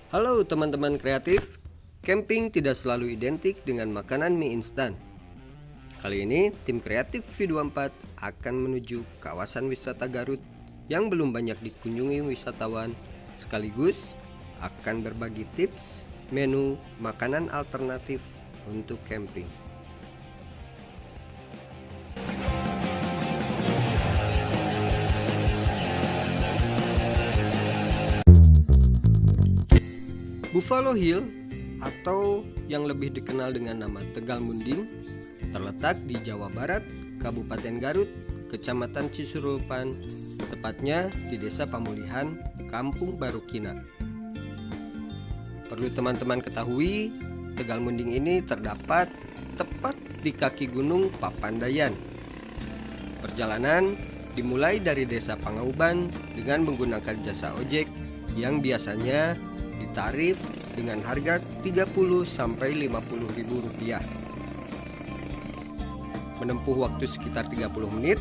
Halo teman-teman kreatif, camping tidak selalu identik dengan makanan mie instan. Kali ini tim kreatif V24 akan menuju kawasan wisata Garut yang belum banyak dikunjungi wisatawan, sekaligus akan berbagi tips menu makanan alternatif untuk camping. Buffalo Hill atau yang lebih dikenal dengan nama Tegal Munding terletak di Jawa Barat, Kabupaten Garut, Kecamatan Cisurupan, tepatnya di Desa Pamulihan, Kampung Barukina. Perlu teman-teman ketahui, Tegal Munding ini terdapat tepat di kaki Gunung Papandayan. Perjalanan dimulai dari Desa Pangauban dengan menggunakan jasa ojek yang biasanya ditarif dengan harga 30 sampai 50 ribu rupiah. Menempuh waktu sekitar 30 menit,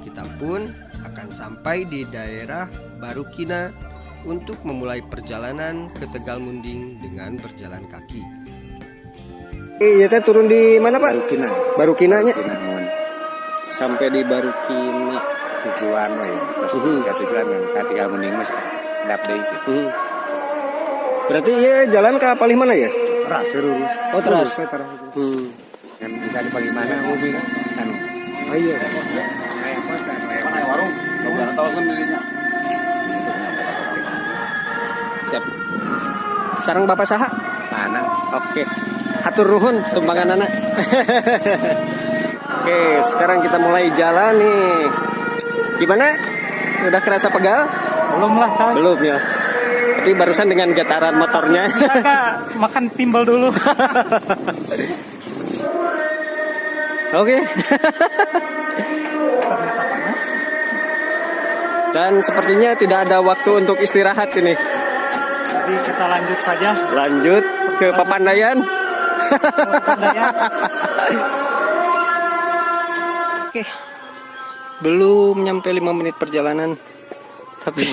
kita pun akan sampai di daerah Barukina untuk memulai perjalanan ke Tegal Munding dengan berjalan kaki. Iya, teh turun di mana, Pak? Barukina. Barukinanya? Sampai di Barukina tujuan ya. Terus tujuan yang saya Tegal Munding mas dap deui gitu. Berarti ya jalan ke paling mana ya? Teras lurus. Oh, teras. Yang bisa di paling mana mobil anu. Oh iya. Kayak pos dan Kayak warung, nggak tahu kan dirinya. Siap. Sarang Bapak saha? mana. Oke. Hatur nuhun tumbangan anak. Oke, sekarang kita mulai jalan nih. Gimana? Udah kerasa pegal? Belum lah, coy. Belum ya. Tapi barusan dengan getaran motornya. Kakak makan timbal dulu. Oke. Dan sepertinya tidak ada waktu untuk istirahat ini. Jadi kita lanjut saja. Lanjut ke Papandayan. Oke. Belum nyampe 5 menit perjalanan. Tapi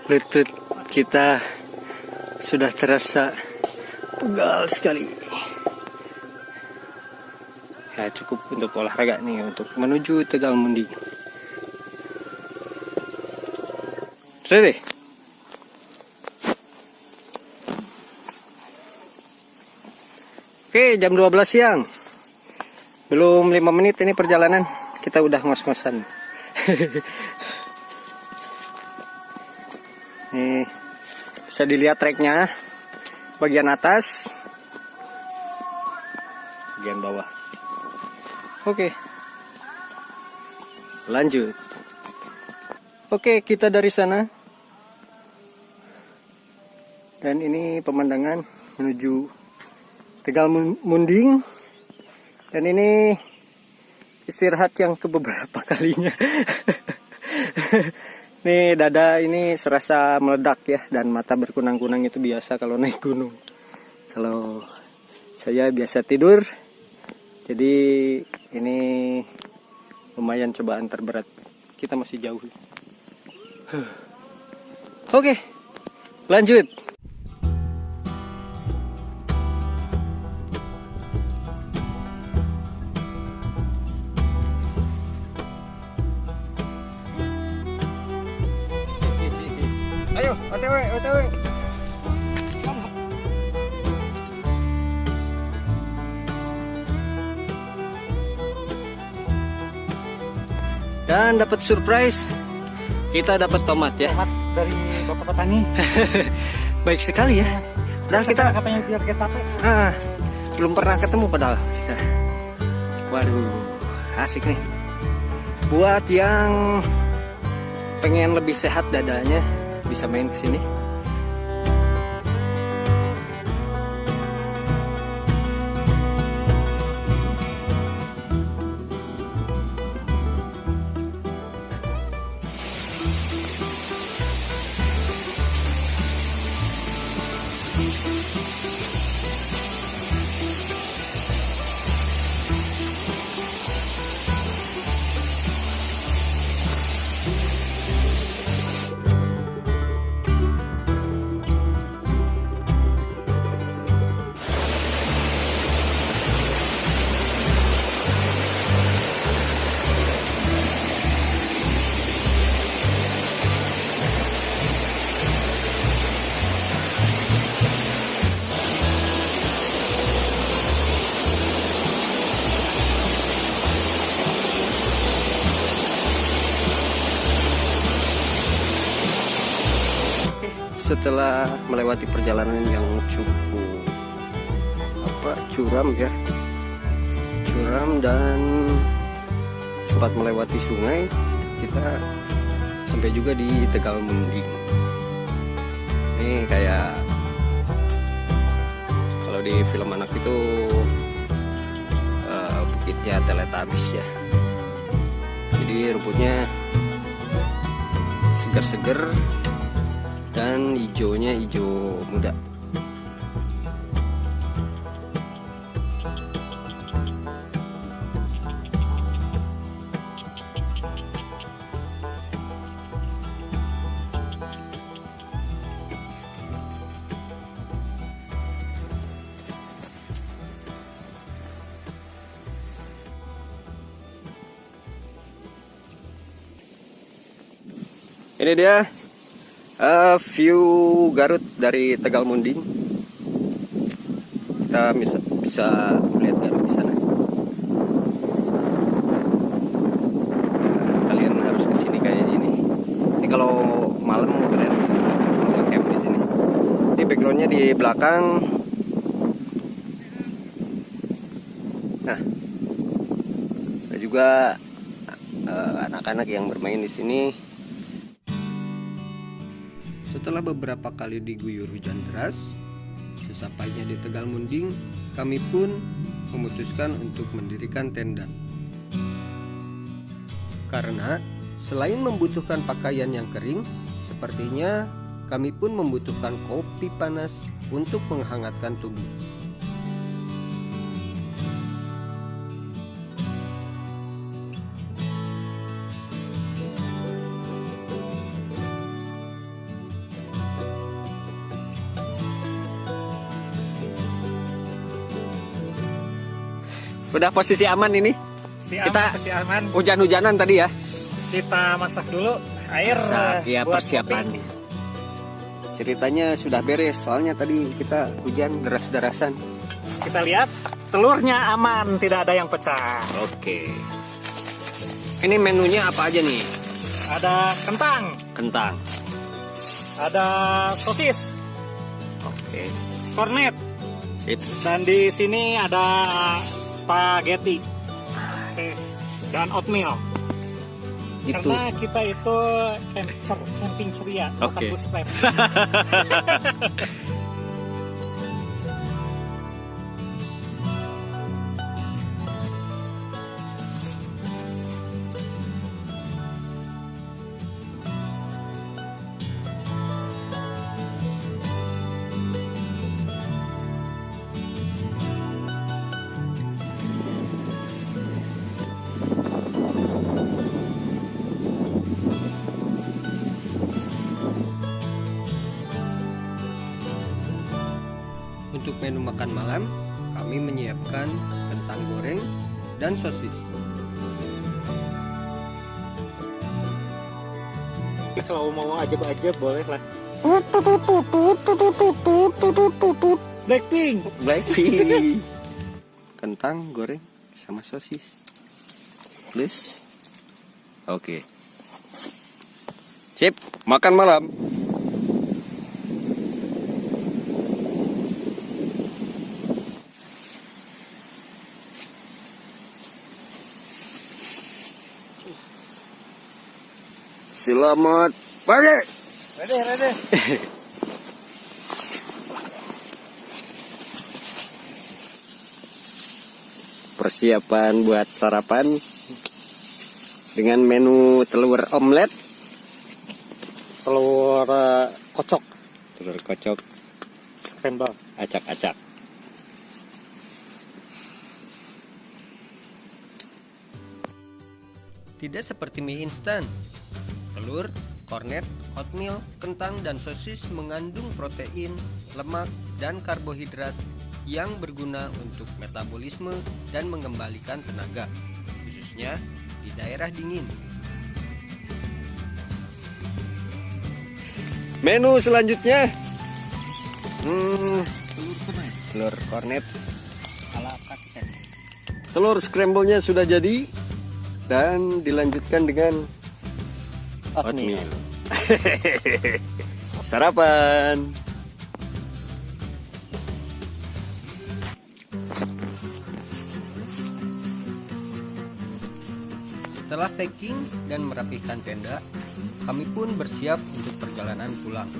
lutut kita sudah terasa pegal sekali. Ya cukup untuk olahraga nih, untuk menuju Tegal Munding. Ready? Oke, jam 12 siang. Belum 5 menit ini perjalanan, kita udah ngos-ngosan. Nih, bisa dilihat treknya, bagian atas, bagian bawah. Oke, lanjut. Oke, kita dari sana. Dan ini pemandangan menuju Tegal Munding. Dan ini istirahat yang kebeberapa kalinya. Nih dada ini serasa meledak ya, dan mata berkunang-kunang itu biasa kalau naik gunung. Kalau saya biasa tidur, jadi ini lumayan cobaan terberat. Kita masih jauh. Oke, lanjut. Ayo, OTW, OTW. Dan dapat surprise. Kita dapat tomat ya. Tomat dari Bapak Petani. Baik sekali ya. Padahal kita katanya biar kita capek. Belum pernah ketemu padahal kita. Waduh, asik nih. Buat yang pengen lebih sehat dadanya, bisa main ke sini. setelah melewati perjalanan yang cukup curam dan sempat melewati sungai, kita sampai juga di Tegal Munding. Ini kayak kalau di film anak itu bukitnya Teletubbies ya. Jadi rumputnya seger-seger dan hijaunya hijau muda. Ini dia view Garut dari Tegal Munding. Kita bisa melihat Garut di sana. Kalian harus kesini kayak gini. Ini kalau malam kalian mau camp di sini. Ini backgroundnya di belakang. Nah, ada juga anak-anak yang bermain di sini. Setelah beberapa kali diguyur hujan deras, sesampainya di Tegal Munding, kami pun memutuskan untuk mendirikan tenda. Karena selain membutuhkan pakaian yang kering, sepertinya kami pun membutuhkan kopi panas untuk menghangatkan tubuh. Udah posisi aman ini. Posisi aman. Hujan-hujanan tadi ya. Kita masak dulu air Iya, buat persiapan. kopi. Ceritanya sudah beres, soalnya tadi kita hujan deras-derasan. Kita lihat telurnya aman, tidak ada yang pecah. Oke. Ini menunya apa aja nih? Ada kentang, Kentang. ada sosis, Oke. kornet, Sip. dan di sini ada spaghetti dan oatmeal. Gitu. Karena kita itu camping ceria, bukan Oke. bus trip. Untuk menu makan malam, kami menyiapkan kentang goreng dan sosis. Kalau mau ajab-ajab boleh lah. Blackpink. Kentang goreng sama sosis. Plus. Oke. Sip, makan malam. Selamat pagi. Ready. Persiapan buat sarapan dengan menu telur omelet, Telur kocok, telur kocok, scramble. acak-acak. Tidak seperti mie instan. Telur, kornet, oatmeal, kentang, dan sosis mengandung protein, lemak, dan karbohidrat yang berguna untuk metabolisme dan mengembalikan tenaga, khususnya di daerah dingin. Menu selanjutnya telur kornet Ala kapten. telur scramble-nya sudah jadi dan dilanjutkan dengan oatmeal. sarapan. Setelah packing dan merapikan tenda, kami pun bersiap untuk perjalanan pulang.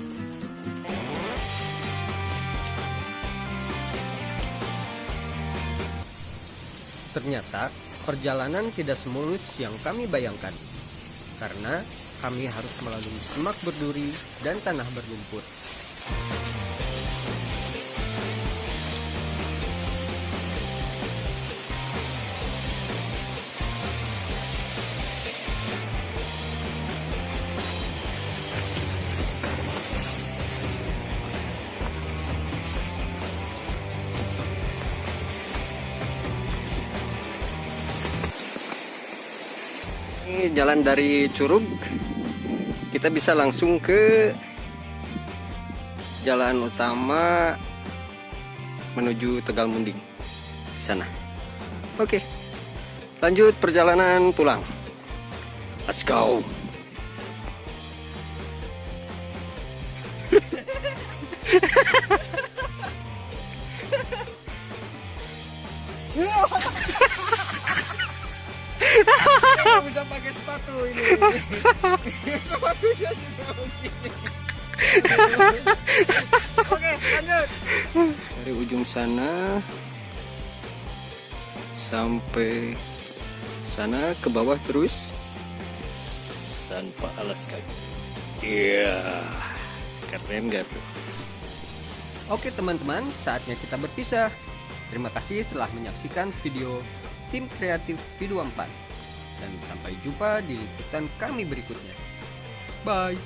Ternyata perjalanan tidak semulus yang kami bayangkan, karena kami harus melalui semak berduri dan tanah berlumpur. Ini jalan dari Curug, kita bisa langsung ke jalan utama menuju Tegal Munding di sana. Oke, lanjut perjalanan pulang. Let's go. Bisa pakai sepatu ini. Sepatunya sudah begini. Oke, lanjut. Dari ujung sana sampai sana ke bawah terus tanpa alas kaki. Iya, keren gak tuh? Oke teman-teman, saatnya kita berpisah. Terima kasih telah menyaksikan video Tim Kreatif Video 4. Dan sampai jumpa di liputan kami berikutnya. Bye.